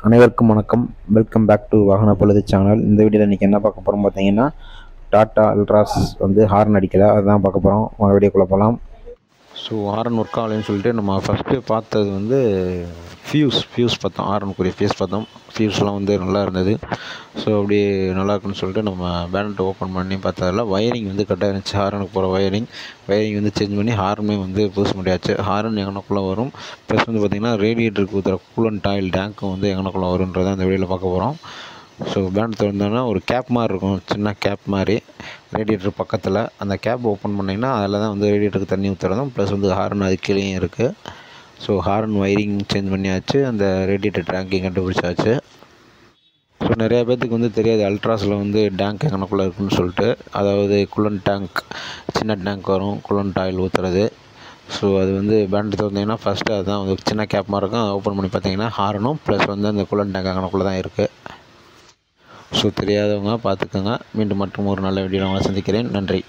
அனைவருக்கும் வணக்கம். Welcome back to வாகன பொழுது சேனல். இந்த வீடியோவில் இன்றைக்கி என்ன பார்க்க போகிறோம் பார்த்தீங்கன்னா, டாடா அல்ட்ராஸ் வந்து ஹார்ன் அடிக்கலை, அதுதான் பார்க்க போகிறோம். வாங்க வீடியோக்குள்ளே போகலாம். ஸோ ஹார்ன் ஒர்க் ஆகலைன்னு சொல்லிட்டு நம்ம ஃபஸ்ட்டு பார்த்தது வந்து ஃபியூஸ் பார்த்தோம். ஹார்னுக்குரிய ஃபியூஸ் பார்த்தோம். ஃபியூஸ்லாம் வந்து நல்லா இருந்தது. ஸோ அப்படி நல்லா இருக்குன்னு சொல்லிட்டு நம்ம பேனட்டை ஓப்பன் பண்ணி பார்த்ததில் வயரிங் வந்து கரெக்டாக இருந்துச்சு. ஹார்னுக்கு போகிற வயரிங் வந்து சேஞ்ச் பண்ணி ஹார்னுமே வந்து புதுசு முடியாச்சு. ஹார்ன் எங்கனக்குள்ளே வரும், ப்ளஸ் வந்து பார்த்திங்கன்னா ரேடியேட்டருக்கு ஊற்றுற கூலண்ட் ஆயில் டேங்க்கும் வந்து எங்கனக்குள்ளே வருன்றதை அந்த வீடியோவில் பார்க்க போகிறோம். ஸோ பேனட் திறந்தோன்னா ஒரு கேப் மாதிரி இருக்கும், சின்ன கேப் மாதிரி ரேடியேட்டர் பக்கத்தில். அந்த கேப் ஓப்பன் பண்ணிங்கன்னா அதில் தான் வந்து ரேடியேட்டருக்கு தண்ணி ஊற்றுறதும், ப்ளஸ் வந்து ஹார்ன் அது கீழேயும் இருக்குது. ஸோ ஹார்ன் வயரிங் சேஞ்ச் பண்ணியாச்சு, அந்த ரேடியேட்டர் டேங்கையும் கண்டுபிடிச்சாச்சு. ஸோ நிறையா பேர்த்துக்கு வந்து தெரியாது அல்ட்ராஸில் வந்து டேங்க் எங்கனக்குள்ளே இருக்குன்னு சொல்லிட்டு. அதாவது கூலண்ட் டேங்க், சின்ன டேங்க் வரும் கூலண்ட் ஆயில் ஊற்றுறது. ஸோ அது வந்து பேனட் திறந்தீங்கன்னா ஃபஸ்ட்டு அதுதான் வந்து சின்ன கேப் மாதிரி இருக்கும். அதை ஓப்பன் பண்ணி பார்த்தீங்கன்னா ஹார்னும் ப்ளஸ் வந்து அந்த கூலண்ட் டேங்க் அங்கனக்குள்ளே தான் இருக்குது. ஸோ தெரியாதவங்க பார்த்துக்கோங்க. மீண்டும் மற்றும் ஒரு நல்ல வீடியோவில் உங்களை சந்திக்கிறேன். நன்றி.